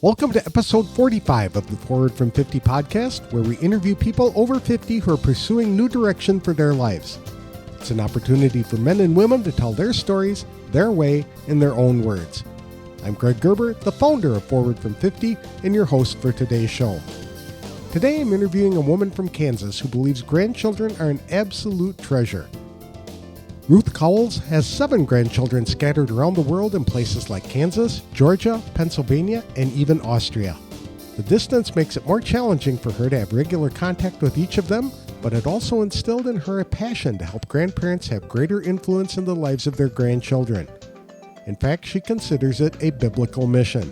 Welcome to episode 45 of the Forward from 50 podcast, where we interview people over 50 who are pursuing new direction for their lives. It's an opportunity for men and women to tell their stories, their way, in their own words. I'm Greg Gerber, the founder of Forward from 50, and your host for today's show. Today I'm interviewing a woman from Kansas who believes grandchildren are an absolute treasure. Ruth Cowles has 7 grandchildren scattered around the world in places like Kansas, Georgia, Pennsylvania, and even Austria. The distance makes it more challenging for her to have regular contact with each of them, but it also instilled in her a passion to help grandparents have greater influence in the lives of their grandchildren. In fact, she considers it a biblical mission.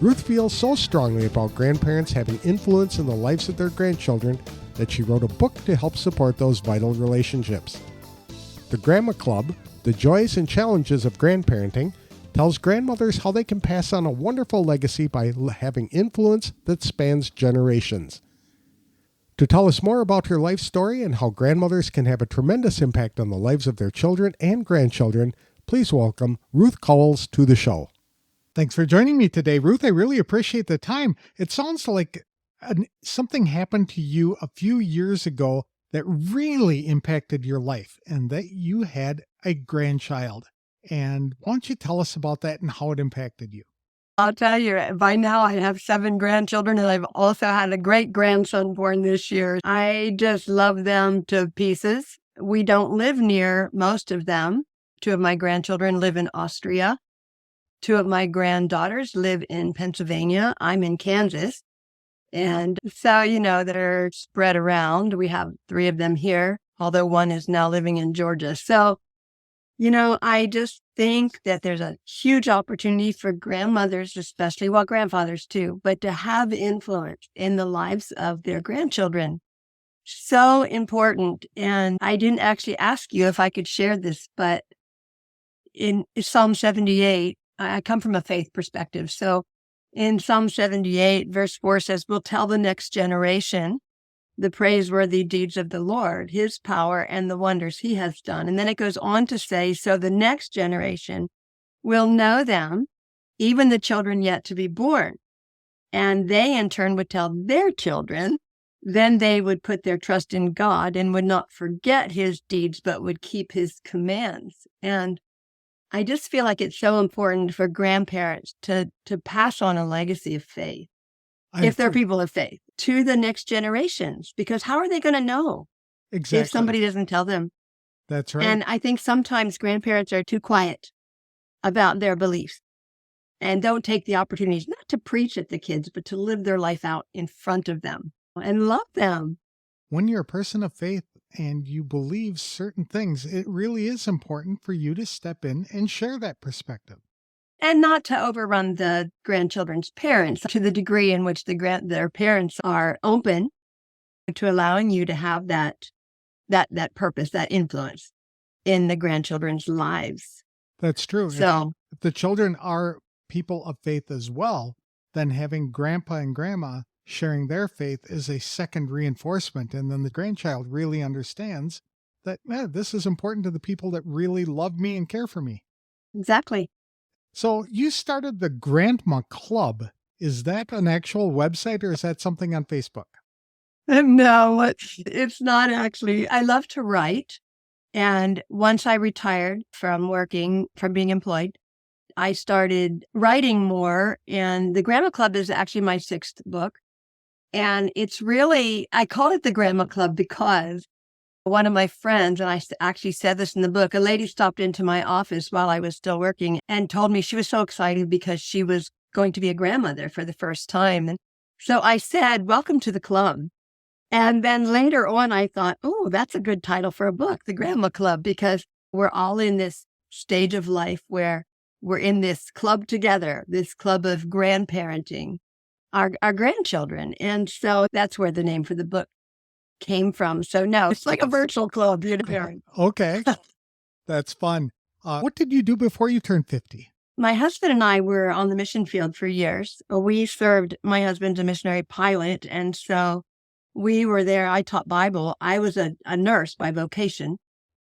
Ruth feels so strongly about grandparents having influence in the lives of their grandchildren that she wrote a book to help support those vital relationships. The Grandma Club, The Joys and Challenges of Grandparenting, tells grandmothers how they can pass on a wonderful legacy by having influence that spans generations. To tell us more about her life story and how grandmothers can have a tremendous impact on the lives of their children and grandchildren, please welcome Ruth Cowles to the show. Thanks for joining me today, Ruth. I really appreciate the time. It sounds like something happened to you a few years ago that really impacted your life, and that you had a grandchild. And why don't you tell us about that and how it impacted you? I'll tell you, by now I have 7 grandchildren, and I've also had a great-grandson born this year. I just love them to pieces. We don't live near most of them. 2 of my grandchildren live in Austria. 2 of my granddaughters live in Pennsylvania. I'm in Kansas. And so, they're spread around. We have 3 of them here, although 1 is now living in Georgia. So, I just think that there's a huge opportunity for grandmothers, especially, grandfathers too, but to have influence in the lives of their grandchildren. So important. And I didn't actually ask you if I could share this, but in Psalm 78, I come from a faith perspective. So in Psalm 78, verse 4 says, "We'll tell the next generation the praiseworthy deeds of the Lord, his power and the wonders he has done." And then it goes on to say, "So the next generation will know them, even the children yet to be born. And they in turn would tell their children. Then they would put their trust in God and would not forget his deeds, but would keep his commands." And I just feel like it's so important for grandparents to pass on a legacy of faith, if they're people of faith, to the next generations, because how are they going to know if somebody doesn't tell them? That's right. And I think sometimes grandparents are too quiet about their beliefs and don't take the opportunities not to preach at the kids, but to live their life out in front of them and love them. When you're a person of faith and you believe certain things, it really is important for you to step in and share that perspective. And not to overrun the grandchildren's parents to the degree in which their parents are open to allowing you to have that purpose, that influence in the grandchildren's lives. That's true. So if the children are people of faith as well, then having grandpa and grandma sharing their faith is a second reinforcement. And then the grandchild really understands that, this is important to the people that really love me and care for me. Exactly. So you started the Grandma Club. Is that an actual website or is that something on Facebook? No, it's not actually. I love to write. And once I retired from being employed, I started writing more. And the Grandma Club is actually my 6th book. And it's really, I call it the Grandma Club because one of my friends, and I actually said this in the book, a lady stopped into my office while I was still working and told me she was so excited because she was going to be a grandmother for the first time. And so I said, "Welcome to the club." And then later on, I thought, oh, that's a good title for a book, The Grandma Club, because we're all in this stage of life where we're in this club together, this club of grandparenting our grandchildren. And so that's where the name for the book came from. So no, it's like a virtual club, Okay. That's fun. What did you do before you turned 50? My husband and I were on the mission field for years. My husband's a missionary pilot. And so we were there. I taught Bible. I was a nurse by vocation.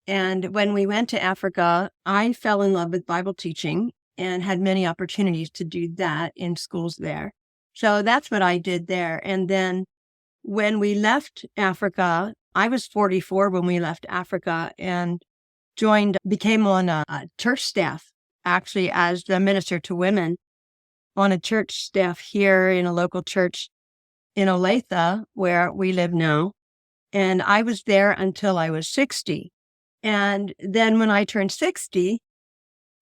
And when we went to Africa, I fell in love with Bible teaching. and had many opportunities to do that in schools there. So that's what I did there. And then when we left Africa, I was 44 when we left Africa and became on a church staff, actually, as the minister to women on a church staff here in a local church in Olathe, where we live now. And I was there until I was 60. And then when I turned 60,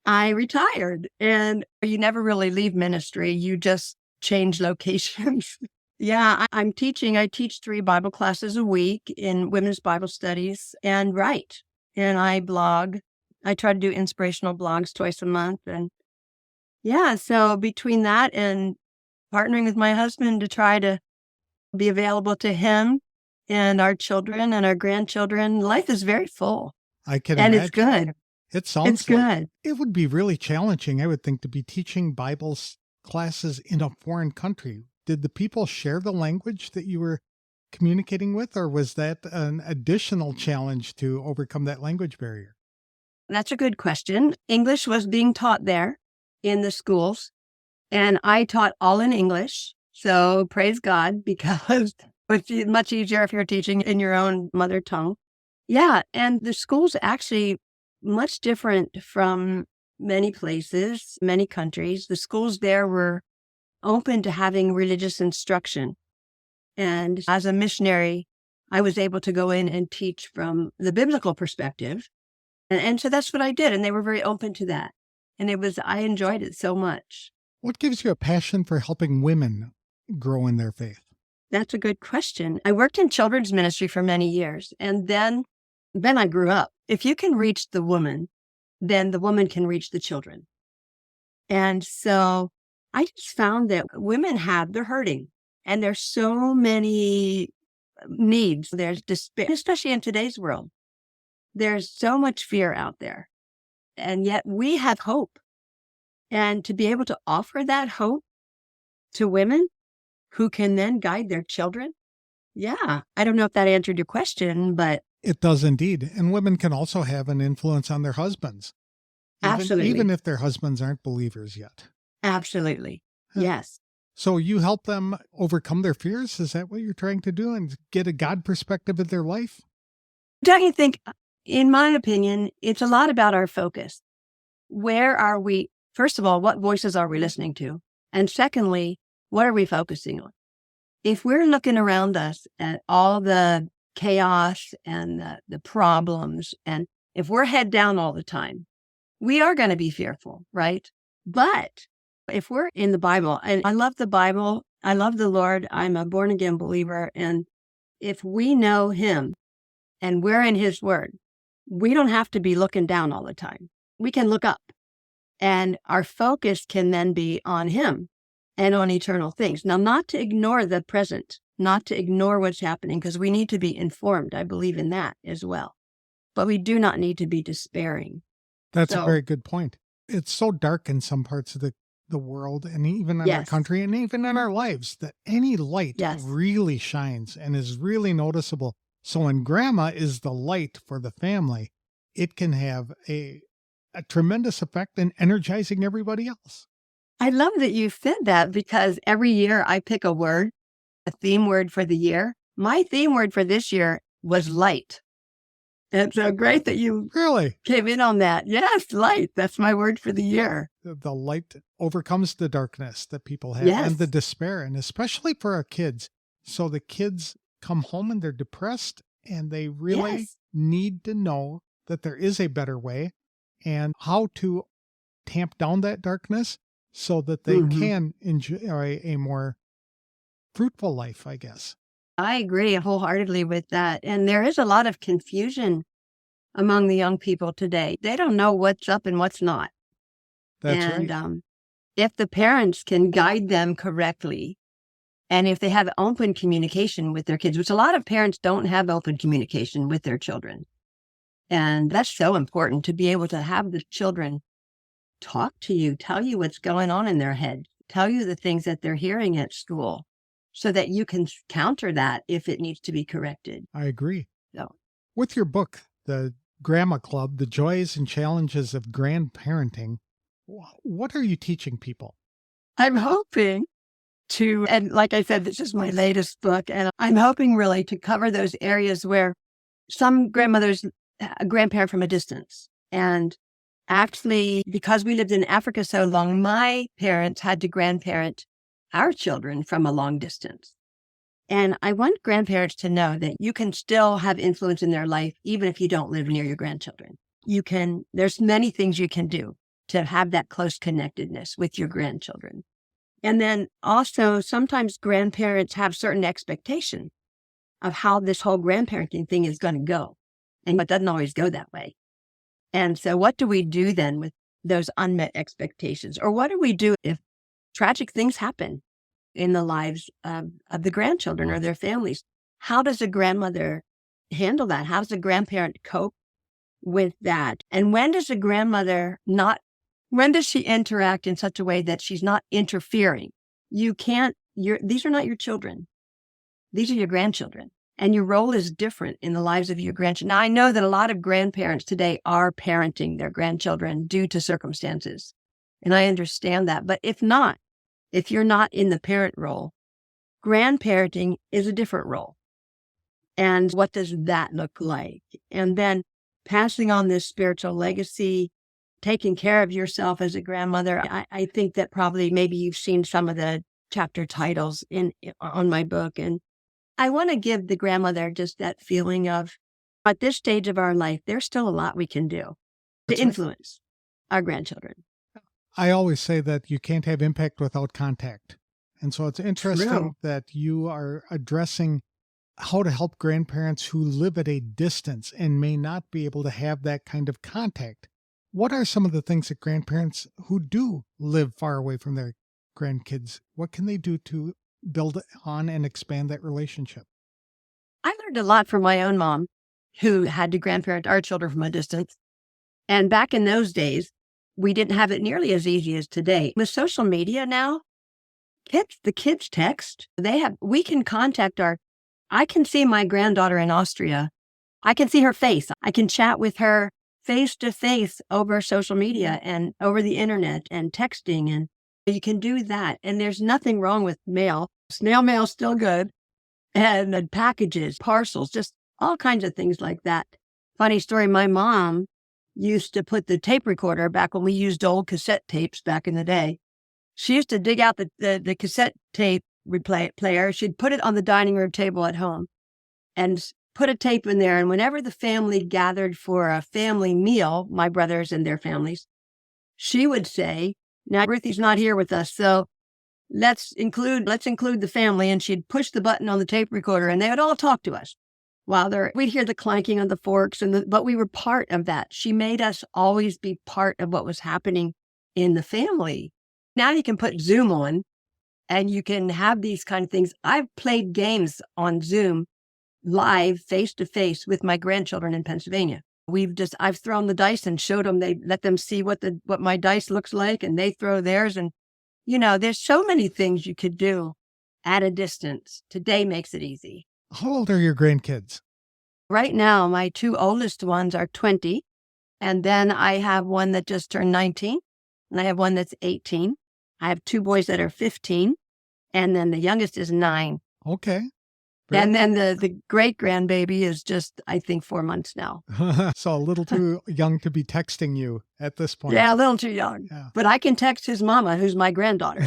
I retired. And you never really leave ministry. You just change locations. Yeah, I'm teaching. I teach 3 Bible classes a week in women's Bible studies and write. And I blog. I try to do inspirational blogs twice a month. And yeah, so between that and partnering with my husband to try to be available to him and our children and our grandchildren, life is very full. I can and imagine. It's good. It sounds It's good. It would be really challenging, I would think, to be teaching Bible classes in a foreign country. Did the people share the language that you were communicating with, or was that an additional challenge to overcome that language barrier? That's a good question. English was being taught there in the schools, and I taught all in English. So praise God, because it's much easier if you're teaching in your own mother tongue. Yeah, and the schools actually much different from many places, many countries. The schools there were open to having religious instruction. And as a missionary, I was able to go in and teach from the biblical perspective. And so that's what I did. And they were very open to that. And I enjoyed it so much. What gives you a passion for helping women grow in their faith? That's a good question. I worked in children's ministry for many years. And then I grew up. If you can reach the woman, then the woman can reach the children. And so I just found that they're hurting. And there's so many needs. There's despair, especially in today's world. There's so much fear out there. And yet we have hope. And to be able to offer that hope to women who can then guide their children. Yeah. I don't know if that answered your question, but it does indeed. And women can also have an influence on their husbands. Absolutely. Even if their husbands aren't believers yet. Absolutely. Yes. So you help them overcome their fears? Is that what you're trying to do, and get a God perspective of their life? Don't you think, in my opinion, it's a lot about our focus. Where are we? First of all, what voices are we listening to? And secondly, what are we focusing on? If we're looking around us at all the chaos and the problems, and if we're head down all the time, we are going to be fearful, right? But if we're in the Bible, and I love the Bible, I love the Lord, I'm a born again believer. And if we know him and we're in his word, we don't have to be looking down all the time. We can look up, and our focus can then be on him and on eternal things. Now, not to ignore the present, not to ignore what's happening, because we need to be informed. I believe in that as well. But we do not need to be despairing. That's a very good point. It's so dark in some parts of the world, and even in our country, and even in our lives, that any light really shines and is really noticeable. So when grandma is the light for the family, it can have a tremendous effect in energizing everybody else. I love that you said that, because every year I pick a word, a theme word for the year. My theme word for this year was light. And so great that you really came in on that. Yes, light. That's my word for the year. The light overcomes the darkness that people have and the despair, and especially for our kids. So the kids come home and they're depressed, and they really need to know that there is a better way and how to tamp down that darkness so that they can enjoy a more fruitful life, I guess. I agree wholeheartedly with that. And there is a lot of confusion among the young people today. They don't know what's up and what's not. That's right. If the parents can guide them correctly, and if they have open communication with their kids, which a lot of parents don't have open communication with their children. And that's so important, to be able to have the children talk to you, tell you what's going on in their head, tell you the things that they're hearing at school, so that you can counter that if it needs to be corrected. I agree. So, with your book, The Grandma Club, The Joys and Challenges of Grandparenting, What are you teaching people? I'm hoping to, and like I said, this is my latest book, and I'm hoping really to cover those areas where some grandmothers, a grandparent from a distance. And actually, because we lived in Africa so long, my parents had to grandparent our children from a long distance. And I want grandparents to know that you can still have influence in their life, even if you don't live near your grandchildren. There's many things you can do to have that close connectedness with your grandchildren. And then also, sometimes grandparents have certain expectations of how this whole grandparenting thing is going to go. And it doesn't always go that way. And so what do we do then with those unmet expectations? Or what do we do if tragic things happen in the lives of the grandchildren or their families? How does a grandmother handle that? How does a grandparent cope with that? And when does when does she interact in such a way that she's not interfering? These are not your children. These are your grandchildren. And your role is different in the lives of your grandchildren. Now, I know that a lot of grandparents today are parenting their grandchildren due to circumstances. And I understand that. But if you're not in the parent role, grandparenting is a different role. And what does that look like? And then passing on this spiritual legacy, taking care of yourself as a grandmother. I think that probably maybe you've seen some of the chapter titles on my book. And I want to give the grandmother just that feeling of, at this stage of our life, there's still a lot we can do to influence our grandchildren. I always say that you can't have impact without contact. And so it's interesting that you are addressing how to help grandparents who live at a distance and may not be able to have that kind of contact. What are some of the things that grandparents who do live far away from their grandkids, what can they do to build on and expand that relationship? I learned a lot from my own mom, who had to grandparent our children from a distance. And back in those days, we didn't have it nearly as easy as today. With social media now, the kids text. We can contact I can see my granddaughter in Austria. I can see her face. I can chat with her face to face over social media and over the internet and texting. And you can do that. And there's nothing wrong with mail. Snail mail's still good. And packages, parcels, just all kinds of things like that. Funny story, my mom used to put the tape recorder back when we used old cassette tapes back in the day. She used to dig out the cassette tape player. She'd put it on the dining room table at home and put a tape in there. And whenever the family gathered for a family meal, my brothers and their families, she would say, now Ruthie's not here with us, so let's include the family. And she'd push the button on the tape recorder and they would all talk to us while we'd hear the clanking of the forks but we were part of that. She made us always be part of what was happening in the family. Now you can put Zoom on and you can have these kind of things. I've played games on Zoom live face to face with my grandchildren in Pennsylvania. I've thrown the dice and showed them, they let them see what my dice looks like and they throw theirs. And, there's so many things you could do at a distance. Today makes it easy. How old are your grandkids? Right now, my two oldest ones are 20. And then I have one that just turned 19 and I have one that's 18. I have two boys that are 15 and then the youngest is 9. Okay. And then the great grandbaby is just, I think, 4 months now. So a little too young to be texting you at this point. Yeah, a little too young. Yeah. But I can text his mama, who's my granddaughter,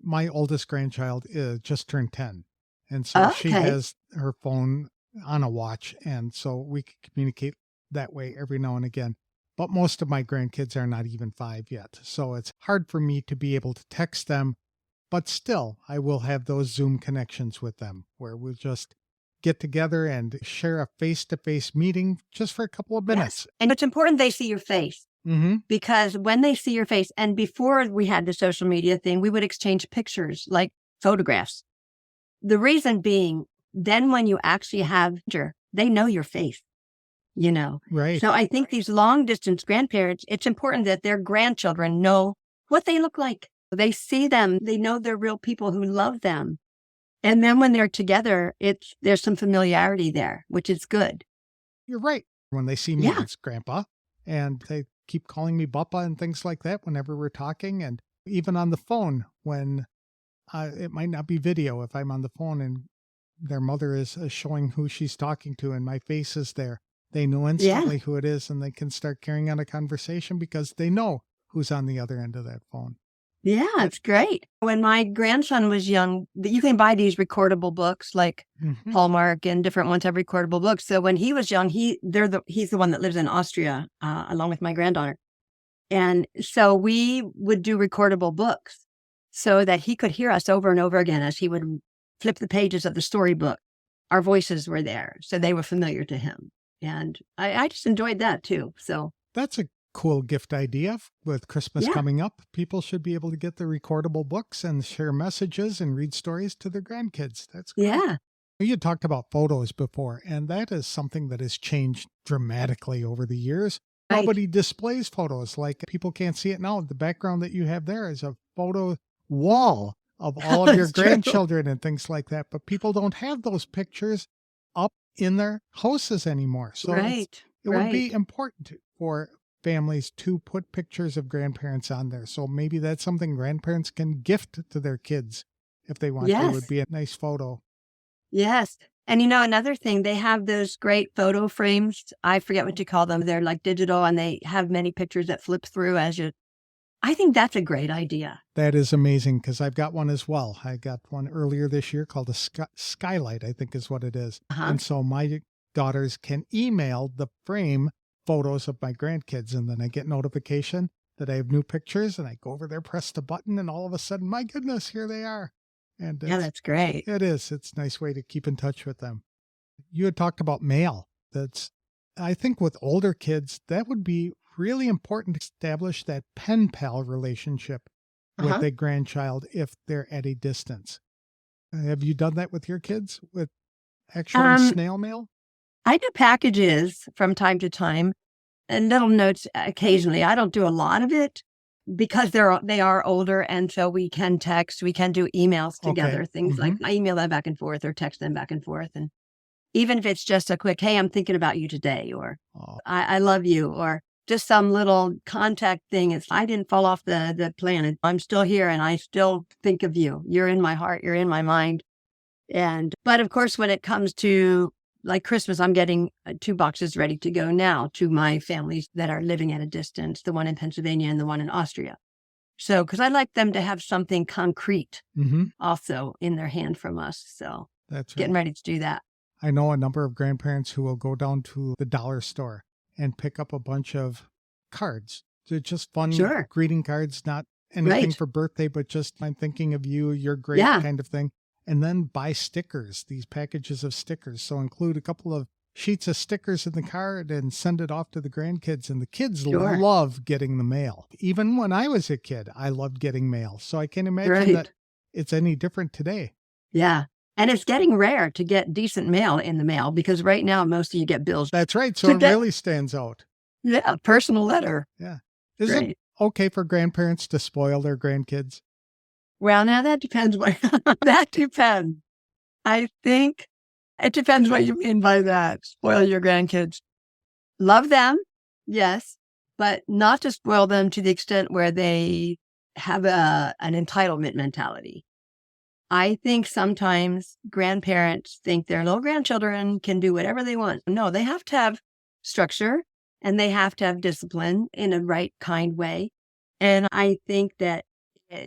My oldest grandchild just turned 10. And so she has her phone on a watch. And so we can communicate that way every now and again. But most of my grandkids are not even 5 yet. So it's hard for me to be able to text them. But still, I will have those Zoom connections with them where we'll just get together and share a face-to-face meeting just for a couple of minutes. Yes. And it's important they see your face because when they see your face, and before we had the social media thing, we would exchange pictures like photographs. The reason being, then when you actually have, they know your face, Right. So I think these long-distance grandparents, it's important that their grandchildren know what they look like. They see them, they know they're real people who love them. And then when they're together, there's some familiarity there, which is good. You're right. When they see me, it's Grandpa. And they keep calling me Bappa and things like that whenever we're talking. And even on the phone when it might not be video. If I'm on the phone and their mother is showing who she's talking to and my face is there, they know Yeah. instantly who it is and they can start carrying on a conversation because they know who's on the other end of that phone. Yeah, it's great. When my grandson was young, you can buy these recordable books like Hallmark and different ones have recordable books. So when he was young, he's the one that lives in Austria, along with my granddaughter. And so we would do recordable books so that he could hear us over and over again as he would flip the pages of the storybook. Our voices were there, so they were familiar to him. And I just enjoyed that too. So that's a cool gift idea. With Christmas Yeah. coming up, people should be able to get the recordable books and share messages and read stories to their grandkids. That's great. Yeah. You talked about photos before, and that is something that has changed dramatically over the years. Right. Nobody displays photos. Like, people can't see it now. The background that you have there is a photo wall of all of your That's true. grandchildren and things like that. But people don't have those pictures up in their houses anymore. So Right. it would be important for families to put pictures of grandparents on there. So maybe that's something grandparents can gift to their kids if they want to. It Yes. would be a nice photo. Yes. And another thing, they have those great photo frames. I forget what you call them. They're like digital and they have many pictures that flip through as you. I think that's a great idea. That is amazing because I've got one as well. I got one earlier this year called a skylight, I think is what it is. And so my daughters can email the frame photos of my grandkids, and then I get notification that I have new pictures, and I go over there, press the button, and all of a sudden, my goodness, here they are. And Yeah, that's great. it is. It's a nice way to keep in touch with them. You had talked about mail. I think with older kids, that would be really important to establish that pen pal relationship with a grandchild if they're at a distance. Have you done that with your kids with actual snail mail? I do packages from time to time and little notes occasionally. I don't do a lot of it because they are older, and so we can text, we can do emails together, things like I email them back and forth or text them back and forth. And even if it's just a quick, hey, I'm thinking about you today, or I love you, or just some little contact thing. I didn't fall off the planet. I'm still here and I still think of you. You're in my heart. You're in my mind. But of course, when it comes to like Christmas, I'm getting 2 boxes ready to go now to my families that are living at a distance, the one in Pennsylvania and the one in Austria. So, because I like them to have something concrete also in their hand from us. So that's getting ready to do that. I know a number of grandparents who will go down to the dollar store and pick up a bunch of cards. They're just fun greeting cards, not anything for birthday, but just I'm thinking of you, you're great kind of thing. And then buy stickers, these packages of stickers. So include a couple of sheets of stickers in the card and send it off to the grandkids. And the kids love getting the mail. Even when I was a kid, I loved getting mail. So I can't imagine that it's any different today. Yeah. And it's getting rare to get decent mail in the mail because right now, most of you get bills. That's right. So it really stands out. Yeah. Personal letter. Yeah. Is it okay for grandparents to spoil their grandkids? Well, now that depends. That depends. I think it depends what you mean by that. Spoil your grandkids. Love them, yes, but not to spoil them to the extent where they have an entitlement mentality. I think sometimes grandparents think their little grandchildren can do whatever they want. No, they have to have structure and they have to have discipline in a right kind way. And I think that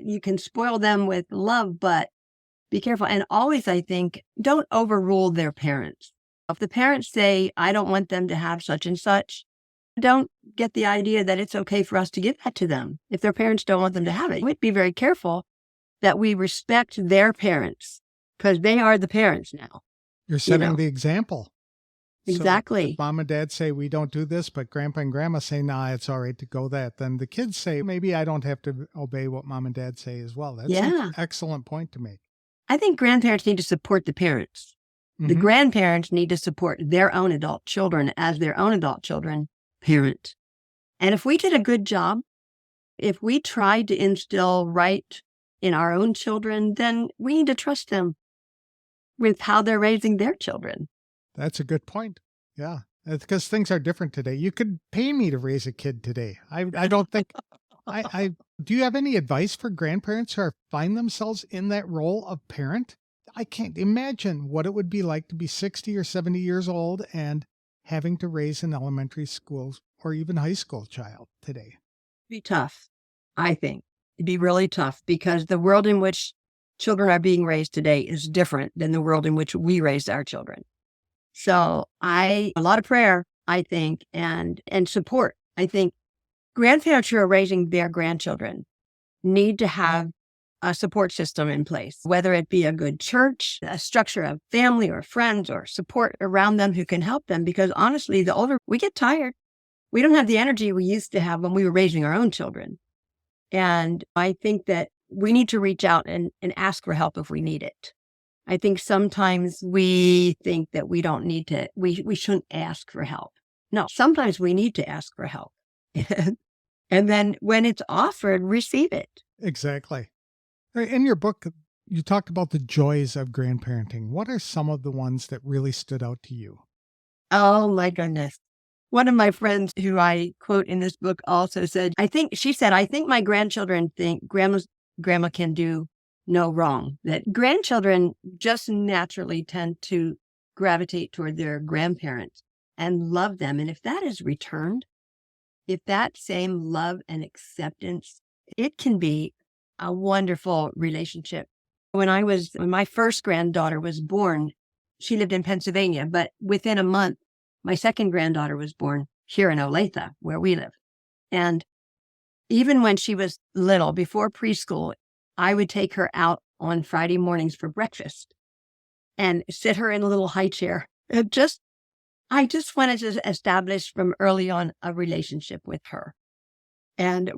you can spoil them with love, but be careful. And always, I think, don't overrule their parents. If the parents say, I don't want them to have such and such, don't get the idea that it's okay for us to give that to them. If their parents don't want them to have it, we'd be very careful that we respect their parents because they are the parents now. You're setting the example. Exactly. So if mom and dad say we don't do this, but grandpa and grandma say, nah, it's all right to go that. Then the kids say, maybe I don't have to obey what mom and dad say as well. That's an excellent point to make. I think grandparents need to support the parents. The grandparents need to support their own adult children as their own adult children parent. And if we did a good job, if we tried to instill right in our own children, then we need to trust them with how they're raising their children. That's a good point. Yeah. It's because things are different today. You could pay me to raise a kid today. I don't think I do you have any advice for grandparents who find themselves in that role of parent? I can't imagine what it would be like to be 60 or 70 years old and having to raise an elementary school or even high school child today. Be tough, I think. It'd be really tough because the world in which children are being raised today is different than the world in which we raised our children. So a lot of prayer, I think, and support. I think grandparents who are raising their grandchildren need to have a support system in place, whether it be a good church, a structure of family or friends or support around them who can help them. Because honestly, the older we get tired, we don't have the energy we used to have when we were raising our own children. And I think that we need to reach out and ask for help if we need it. I think sometimes we think that we don't need to, we shouldn't ask for help. No, sometimes we need to ask for help. And then when it's offered, receive it. Exactly. In your book, you talked about the joys of grandparenting. What are some of the ones that really stood out to you? Oh my goodness. One of my friends who I quote in this book also said, I think my grandchildren think grandma can do no wrong, that grandchildren just naturally tend to gravitate toward their grandparents and love them. And if that is returned, if that same love and acceptance, it can be a wonderful relationship. When my first granddaughter was born, she lived in Pennsylvania, but within a month, my second granddaughter was born here in Olathe, where we live. And even when she was little, before preschool, I would take her out on Friday mornings for breakfast and sit her in a little high chair. I just wanted to establish from early on a relationship with her. And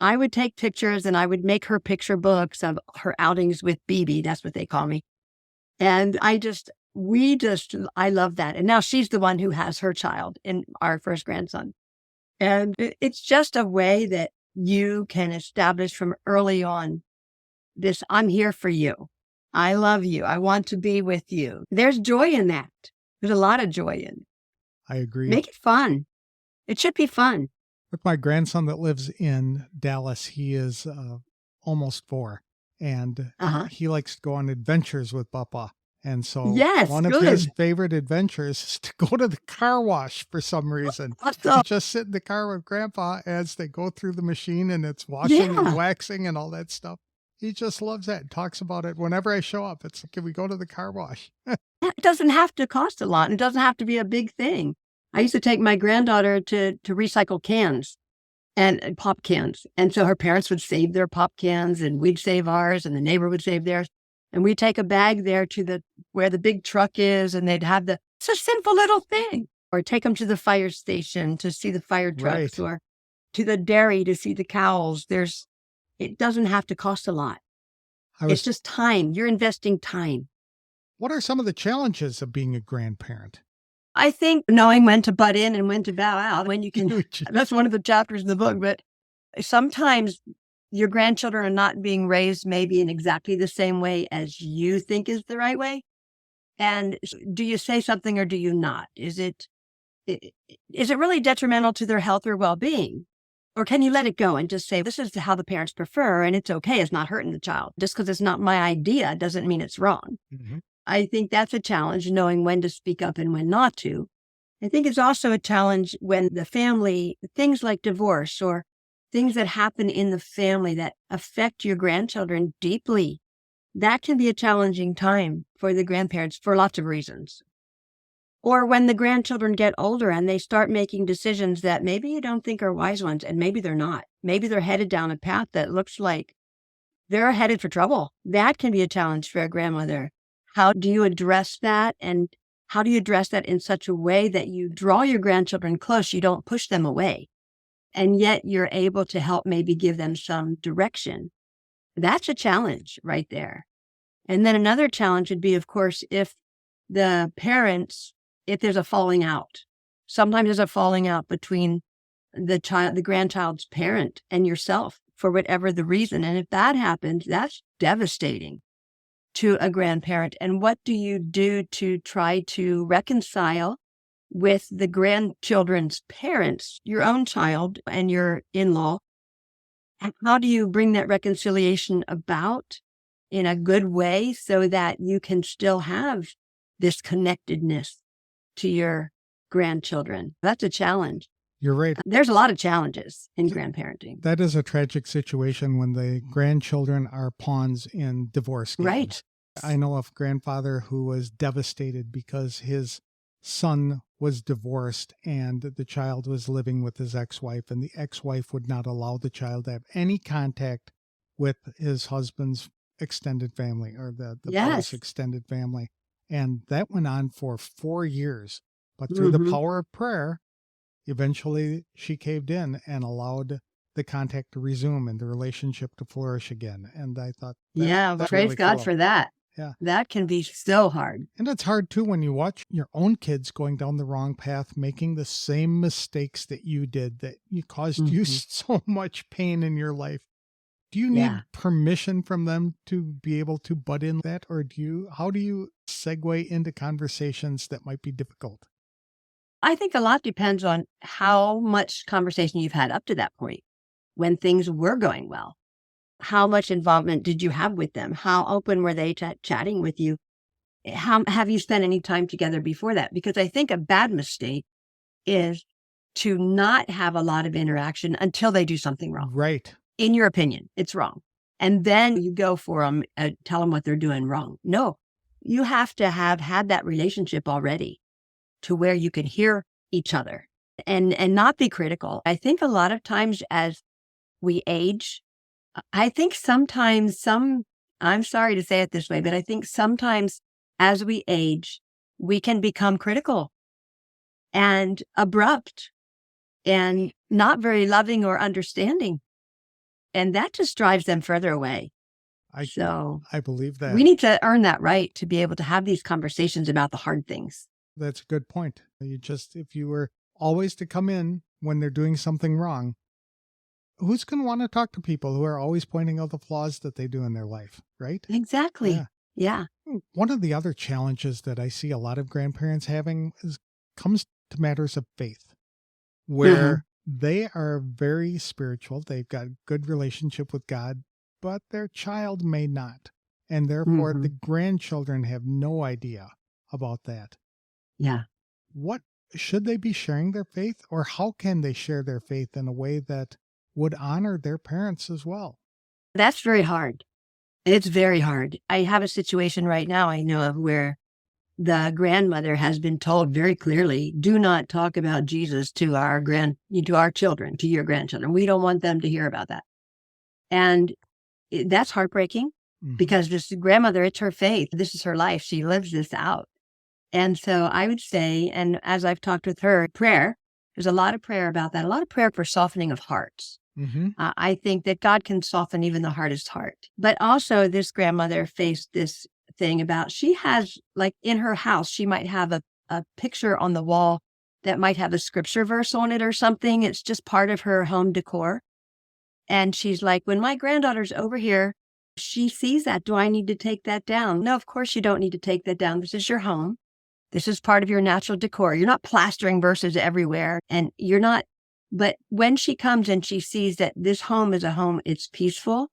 I would take pictures and I would make her picture books of her outings with BB. That's what they call me. And I love that. And now she's the one who has her child and our first grandson. And it's just a way that you can establish from early on this, I'm here for you. I love you. I want to be with you. There's joy in that. There's a lot of joy in it. I agree. Make it fun. It should be fun. With my grandson that lives in Dallas, he is almost 4, and he likes to go on adventures with Papa. And so one of his favorite adventures is to go to the car wash for some reason. To just sit in the car with Grandpa as they go through the machine and it's washing and waxing and all that stuff. He just loves that and talks about it. Whenever I show up, it's like, can we go to the car wash? It doesn't have to cost a lot. It doesn't have to be a big thing. I used to take my granddaughter to recycle cans and pop cans. And so her parents would save their pop cans and we'd save ours and the neighbor would save theirs. And we'd take a bag there to where the big truck is and they'd have it's a simple little thing. Or take them to the fire station to see the fire trucks or to the dairy to see the cows. It doesn't have to cost a lot. It's just time. You're investing time. What are some of the challenges of being a grandparent? I think knowing when to butt in and when to bow out, when you can, that's one of the chapters in the book, but sometimes your grandchildren are not being raised maybe in exactly the same way as you think is the right way. And do you say something or do you not? Is it really detrimental to their health or well-being? Or can you let it go and just say, this is how the parents prefer and it's okay. It's not hurting the child. Just because it's not my idea doesn't mean it's wrong. Mm-hmm. I think that's a challenge, knowing when to speak up and when not to. I think it's also a challenge when the family, things like divorce or things that happen in the family that affect your grandchildren deeply, that can be a challenging time for the grandparents for lots of reasons. Or when the grandchildren get older and they start making decisions that maybe you don't think are wise ones, and maybe they're not. Maybe they're headed down a path that looks like they're headed for trouble. That can be a challenge for a grandmother. How do you address that? And how do you address that in such a way that you draw your grandchildren close, you don't push them away, and yet you're able to help maybe give them some direction? That's a challenge right there. And then another challenge would be, of course, if there's a falling out. Sometimes there's a falling out between the grandchild's parent and yourself for whatever the reason. And if that happens, that's devastating to a grandparent. And what do you do to try to reconcile with the grandchildren's parents, your own child and your in-law, how do you bring that reconciliation about in a good way so that you can still have this connectedness to your grandchildren? That's a challenge. You're right. There's a lot of challenges in grandparenting. That is a tragic situation when the grandchildren are pawns in divorce games. Right. I know of a grandfather who was devastated because his son was divorced and the child was living with his ex-wife, and the ex-wife would not allow the child to have any contact with his husband's extended family, or the boy's extended family. And that went on for 4 years. But through the power of prayer, eventually she caved in and allowed the contact to resume and the relationship to flourish again. And I thought, praise really God for that. Yeah. That can be so hard. And it's hard too when you watch your own kids going down the wrong path, making the same mistakes that you did, that you caused you so much pain in your life. Do you need permission from them to be able to butt in that? Or how do you segue into conversations that might be difficult? I think a lot depends on how much conversation you've had up to that point when things were going well. How much involvement did you have with them? How open were they chatting with you? How have you spent any time together before that? Because I think a bad mistake is to not have a lot of interaction until they do something wrong. Right. In your opinion, it's wrong. And then you go for them and tell them what they're doing wrong. No, you have to have had that relationship already to where you can hear each other and not be critical. I think a lot of times as we age, I think sometimes I'm sorry to say it this way, but I think sometimes as we age, we can become critical and abrupt and not very loving or understanding. And that just drives them further away. I believe that. We need to earn that right to be able to have these conversations about the hard things. That's a good point. If you were always to come in when they're doing something wrong, who's going to want to talk to people who are always pointing out the flaws that they do in their life, right? Exactly. Yeah. One of the other challenges that I see a lot of grandparents having comes to matters of faith, where they are very spiritual. They've got a good relationship with God, but their child may not. And therefore, the grandchildren have no idea about that. Yeah. What should they be sharing their faith, or how can they share their faith in a way that would honor their parents as well? That's very hard. It's very hard. I have a situation right now I know of where the grandmother has been told very clearly, do not talk about Jesus to our children, to your grandchildren. We don't want them to hear about that. And that's heartbreaking because this grandmother, it's her faith. This is her life. She lives this out. And so I would say, and as I've talked with her, prayer, there's a lot of prayer about that, a lot of prayer for softening of hearts. I think that God can soften even the hardest heart. But also this grandmother faced this thing about, she has, like in her house, she might have a picture on the wall that might have a scripture verse on it or something. It's just part of her home decor. And she's like, when my granddaughter's over here, she sees that. Do I need to take that down? No, of course you don't need to take that down. This is your home. This is part of your natural decor. You're not plastering verses everywhere, and you're not. But when she comes and she sees that this home is a home, it's peaceful.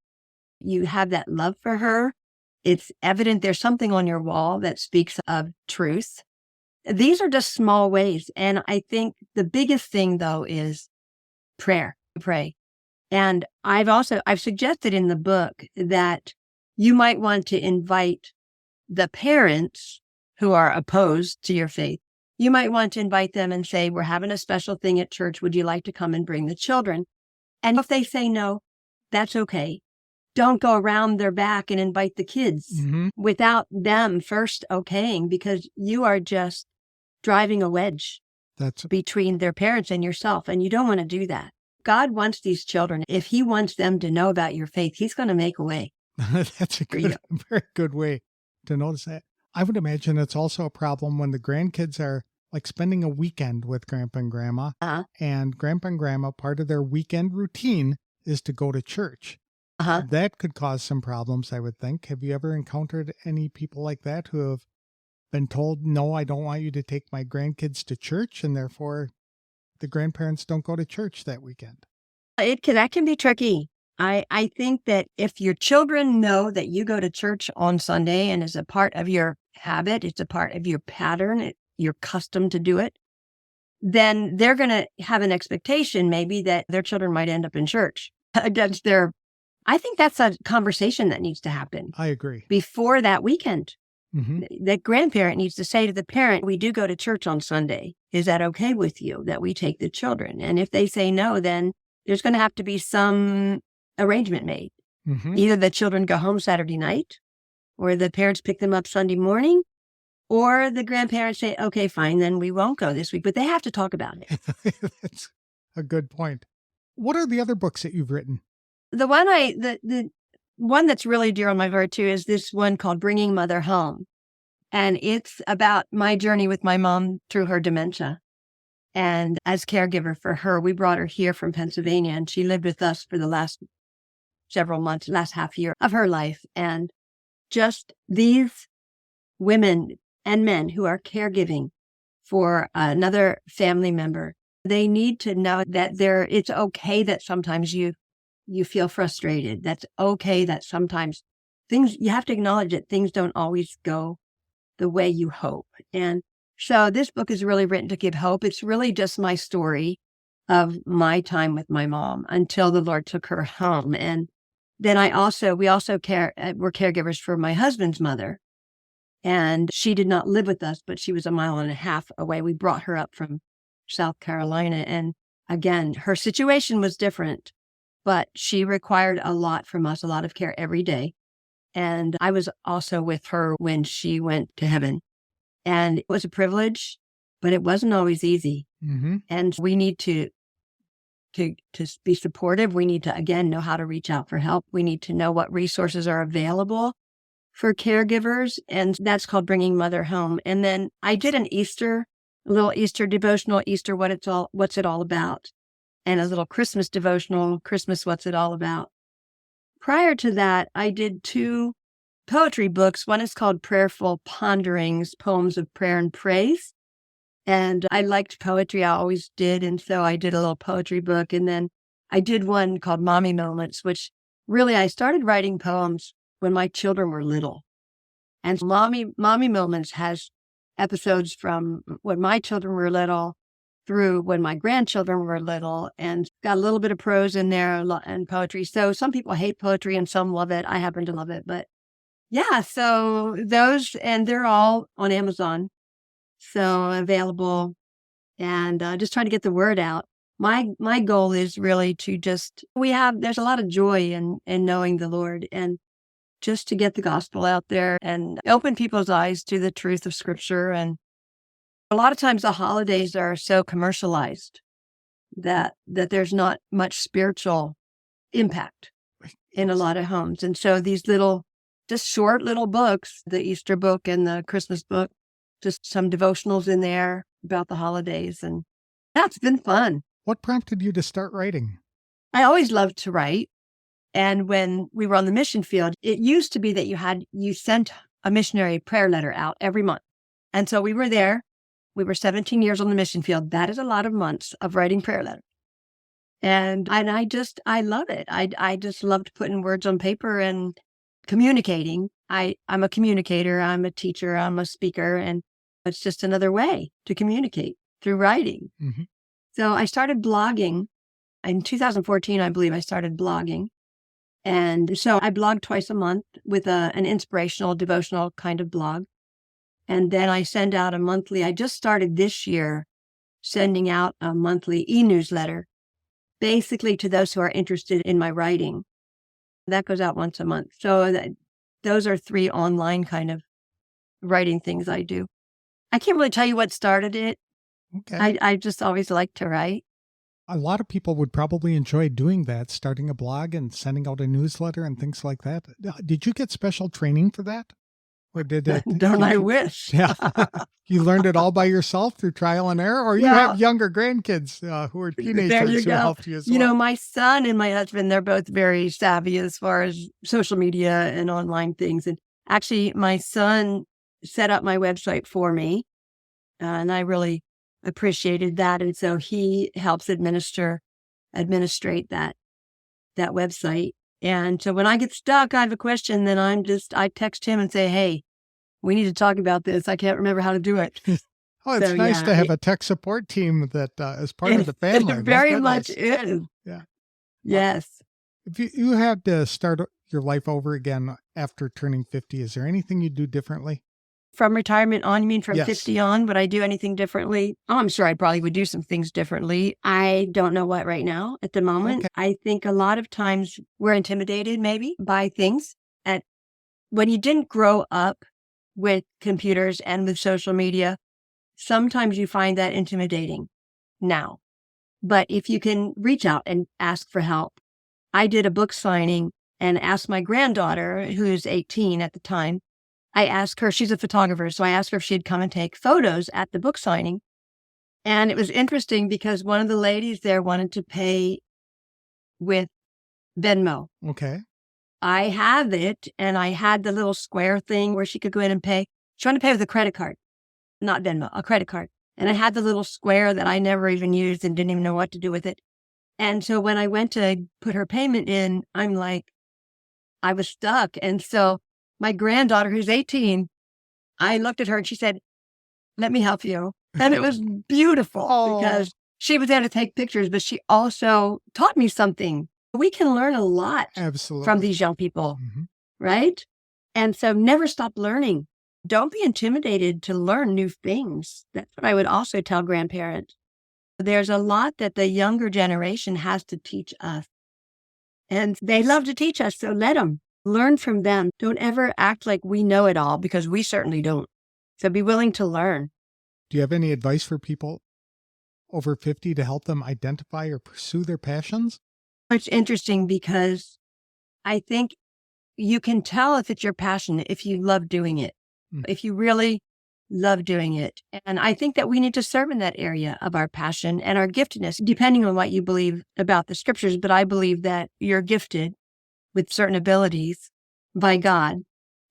You have that love for her. It's evident there's something on your wall that speaks of truth. These are just small ways. And I think the biggest thing, though, is prayer. Pray. And I've suggested in the book that you might want to invite the parents who are opposed to your faith. You might want to invite them and say, we're having a special thing at church. Would you like to come and bring the children? And if they say no, that's okay. Don't go around their back and invite the kids without them first okaying, because you are just driving a wedge between their parents and yourself. And you don't want to do that. God wants these children. If he wants them to know about your faith, he's going to make a way. That's a very good way to notice that. I would imagine it's also a problem when the grandkids are like spending a weekend with Grandpa and Grandma, and Grandpa and Grandma, part of their weekend routine is to go to church. That could cause some problems, I would think. Have you ever encountered any people like that who have been told, no, I don't want you to take my grandkids to church, and therefore the grandparents don't go to church that weekend. That can be tricky. I think that if your children know that you go to church on Sunday and is a part of your habit, it's a part of your pattern, you're accustomed to do it, then they're going to have an expectation maybe that their children might end up in church against their. I think that's a conversation that needs to happen. I agree. Before that weekend. The grandparent needs to say to the parent, we do go to church on Sunday. Is that okay with you that we take the children? And if they say no, then there's going to have to be some arrangement made. Either the children go home Saturday night, or the parents pick them up Sunday morning, or the grandparents say, okay, fine, then we won't go this week. But they have to talk about it. That's a good point. What are the other books that you've written? The one that's really dear on my heart too is this one called Bringing Mother Home. And it's about my journey with my mom through her dementia. And as caregiver for her, we brought her here from Pennsylvania, and she lived with us for the last several months, last half year of her life. And just these women and men who are caregiving for another family member, they need to know that it's okay that sometimes you feel frustrated. That's okay that sometimes you have to acknowledge that things don't always go the way you hope. And so this book is really written to give hope. It's really just my story of my time with my mom until the Lord took her home. And then we're caregivers for my husband's mother. And she did not live with us, but she was 1.5 miles away. We brought her up from South Carolina. And again, her situation was different, but she required a lot from us, a lot of care every day. And I was also with her when she went to heaven. And it was a privilege, but it wasn't always easy. And we need to be supportive. We need to, again, know how to reach out for help. We need to know what resources are available for caregivers. And that's called Bringing Mother Home. And then I did a little Easter devotional, Easter, what's it all about? And a little Christmas devotional, Christmas, what's it all about? Prior to that, I did 2 poetry books. One is called Prayerful Ponderings, Poems of Prayer and Praise. And I liked poetry. I always did. And so I did a little poetry book. And then I did one called Mommy Moments, which really I started writing poems when my children were little. And Mommy Moments has episodes from when my children were little through when my grandchildren were little, and got a little bit of prose in there and poetry. So some people hate poetry and some love it. I happen to love it. But yeah, so those, and they're all on Amazon. So available, and just trying to get the word out. My goal is really to there's a lot of joy in knowing the Lord, and just to get the gospel out there and open people's eyes to the truth of Scripture. And a lot of times the holidays are so commercialized that there's not much spiritual impact in a lot of homes. And so these just short little books, the Easter book and the Christmas book, just some devotionals in there about the holidays. And that's been fun. What prompted you to start writing? I always loved to write. And when we were on the mission field, it used to be that you sent a missionary prayer letter out every month. And so we were there. We were 17 years on the mission field. That is a lot of months of writing prayer letters. And I love it. I just loved putting words on paper and communicating. I'm a communicator. I'm a teacher. I'm a speaker. And it's just another way to communicate through writing. So I started blogging. In 2014, I believe I started blogging. And so I blog twice a month with an inspirational, devotional kind of blog. And then I send out I just started this year sending out a monthly e-newsletter, basically to those who are interested in my writing. That goes out once a month. So those are 3 online kind of writing things I do. I can't really tell you what started it. Okay. I just always liked to write. A lot of people would probably enjoy doing that, starting a blog and sending out a newsletter and things like that. Did you get special training for that? Or did it? Don't I wish? Yeah. You learned it all by yourself through trial and error, or you have younger grandkids who are teenagers who helped you as well? You know, my son and my husband, they're both very savvy as far as social media and online things. And actually, my son set up my website for me. And I really appreciated that. And so he helps administrate that website. And so when I get stuck, I have a question, then I text him and say, hey, we need to talk about this. I can't remember how to do it. Oh, it's nice to have a tech support team that is part of the family. It very much is. Yeah. Yes. If you had to start your life over again after turning 50, is there anything you'd do differently? From retirement on, you mean from 50 on? Would I do anything differently? Oh, I'm sure I probably would do some things differently. I don't know what right now at the moment. Okay. I think a lot of times we're intimidated maybe by things. When you didn't grow up with computers and with social media, sometimes you find that intimidating now. But if you can reach out and ask for help. I did a book signing and asked my granddaughter, who's 18 at the time, I asked her, she's a photographer, so I asked her if she'd come and take photos at the book signing. And it was interesting because one of the ladies there wanted to pay with Venmo. Okay. I have it, and I had the little square thing where she could go in and pay. She wanted to pay with a credit card, not Venmo, a credit card. And I had the little square that I never even used and didn't even know what to do with it. And so when I went to put her payment in, I'm like, I was stuck. And so my granddaughter, who's 18, I looked at her and she said, let me help you. And it was beautiful because she was there to take pictures, but she also taught me something. We can learn a lot from these young people, right? And so never stop learning. Don't be intimidated to learn new things. That's what I would also tell grandparents. There's a lot that the younger generation has to teach us. And they love to teach us, so let them. Learn from them. Don't ever act like we know it all, because we certainly don't. So be willing to learn. Do you have any advice for people over 50 to help them identify or pursue their passions? It's interesting because I think you can tell if it's your passion if you love doing it, if you really love doing it. And I think that we need to serve in that area of our passion and our giftedness, depending on what you believe about the scriptures. But I believe that you're gifted with certain abilities by God.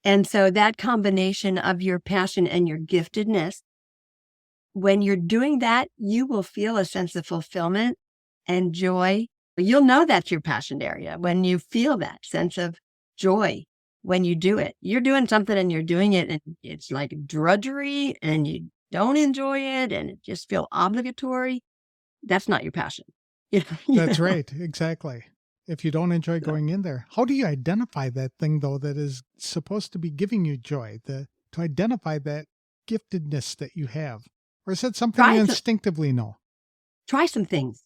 And so that combination of your passion and your giftedness, when you're doing that, you will feel a sense of fulfillment and joy. You'll know that's your passion area when you feel that sense of joy when you do it. You're doing something and you're doing it and it's like drudgery and you don't enjoy it and it just feels obligatory. That's not your passion. That's right. Exactly. If you don't enjoy going in there, how do you identify that thing, though, that is supposed to be giving you joy, to identify that giftedness that you have? Or is that something you instinctively know? Try some things.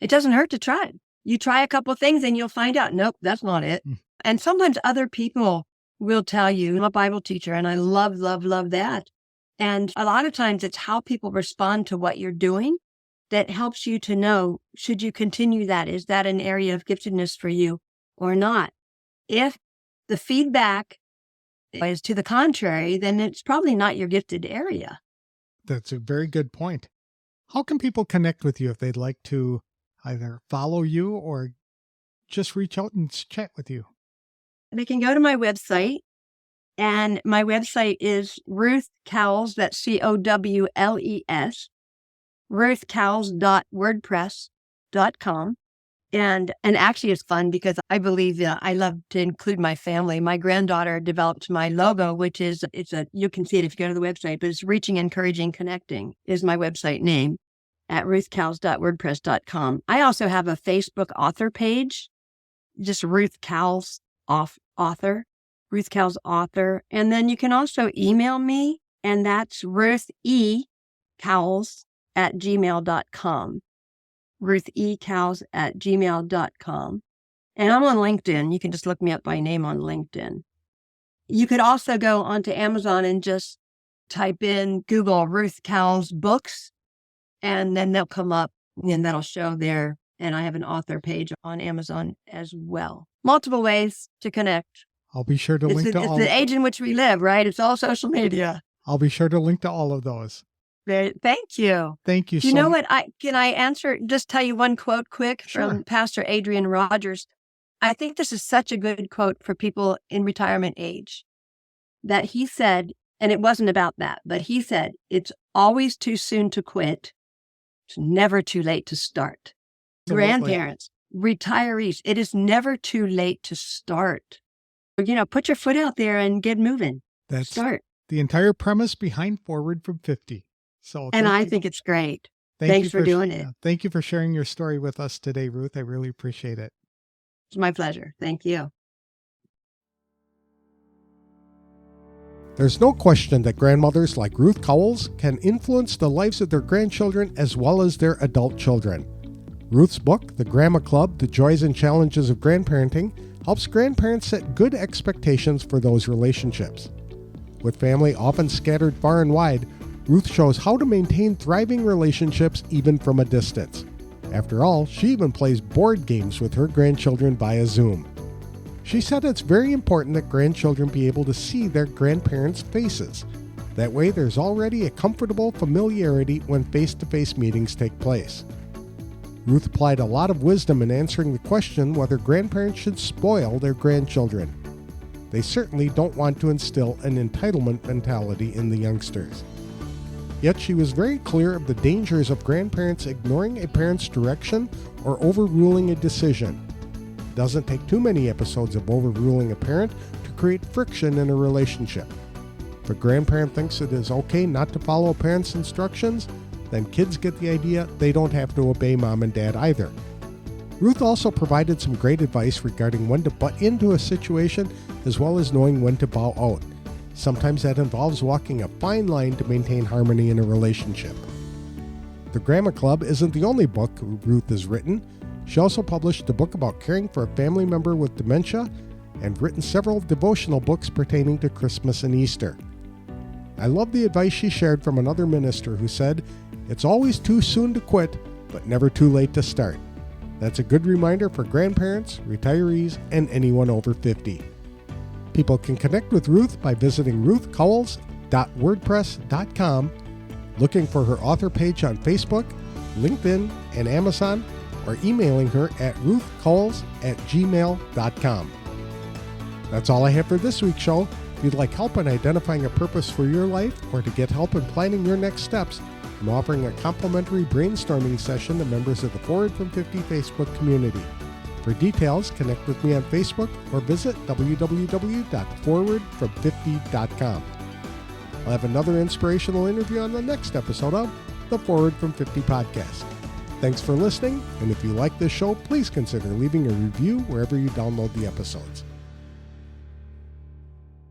It doesn't hurt to try it. You try a couple of things and you'll find out, nope, that's not it. And sometimes other people will tell you. I'm a Bible teacher and I love that. And a lot of times it's how people respond to what you're doing that helps you to know, should you continue that? Is that an area of giftedness for you or not? If the feedback is to the contrary, then it's probably not your gifted area. That's a very good point. How can people connect with you if they'd like to either follow you or just reach out and chat with you? They can go to my website, and my website is Ruth Cowles, that's Cowles, ruthcowles.wordpress.com. And actually it's fun because I believe I love to include my family. My granddaughter developed my logo, which is, you can see it if you go to the website, but it's Reaching, Encouraging, Connecting is my website name at ruthcowles.wordpress.com. I also have a Facebook author page, just Ruth Cowles author, Ruth Cowles author. And then you can also email me, and that's ruthecowles@gmail.com. ruthecowles@gmail.com. And I'm on LinkedIn. You can just look me up by name on LinkedIn. You could also go onto Amazon and just type in Google Ruth Cowles books, and then they'll come up and that'll show there. And I have an author page on Amazon as well. Multiple ways to connect. I'll be sure to link to all. It's the age in which we live, right? It's all social media. I'll be sure to link to all of those. Thank you. Thank you. Do you know what? Can I answer? Just tell you one quote quick from Pastor Adrian Rogers. I think this is such a good quote for people in retirement age. that he said, and it wasn't about that, but he said, it's always too soon to quit. It's never too late to start. Grandparents, retirees, it is never too late to start. Put your foot out there and get moving. Start. The entire premise behind Forward from 50. And I think it's great. Thanks for doing it. Thank you for sharing your story with us today, Ruth. I really appreciate it. It's my pleasure. Thank you. There's no question that grandmothers like Ruth Cowles can influence the lives of their grandchildren as well as their adult children. Ruth's book, The Grandma Club, The Joys and Challenges of Grandparenting, helps grandparents set good expectations for those relationships. With family often scattered far and wide, Ruth shows how to maintain thriving relationships even from a distance. After all, she even plays board games with her grandchildren via Zoom. She said it's very important that grandchildren be able to see their grandparents' faces. That way there's already a comfortable familiarity when face-to-face meetings take place. Ruth applied a lot of wisdom in answering the question whether grandparents should spoil their grandchildren. They certainly don't want to instill an entitlement mentality in the youngsters. Yet she was very clear of the dangers of grandparents ignoring a parent's direction or overruling a decision. It doesn't take too many episodes of overruling a parent to create friction in a relationship. If a grandparent thinks it is okay not to follow a parent's instructions, then kids get the idea they don't have to obey mom and dad either. Ruth also provided some great advice regarding when to butt into a situation as well as knowing when to bow out. Sometimes that involves walking a fine line to maintain harmony in a relationship. The Grandma Club isn't the only book Ruth has written. She also published a book about caring for a family member with dementia and written several devotional books pertaining to Christmas and Easter. I love the advice she shared from another minister who said, "It's always too soon to quit, but never too late to start." That's a good reminder for grandparents, retirees, and anyone over 50. People can connect with Ruth by visiting ruthcowles.wordpress.com, looking for her author page on Facebook, LinkedIn, and Amazon, or emailing her at ruthcowles@gmail.com. That's all I have for this week's show. If you'd like help in identifying a purpose for your life or to get help in planning your next steps, I'm offering a complimentary brainstorming session to members of the Forward from 50 Facebook community. For details, connect with me on Facebook or visit www.forwardfrom50.com. I'll have another inspirational interview on the next episode of the Forward from 50 podcast. Thanks for listening, and if you like this show, please consider leaving a review wherever you download the episodes.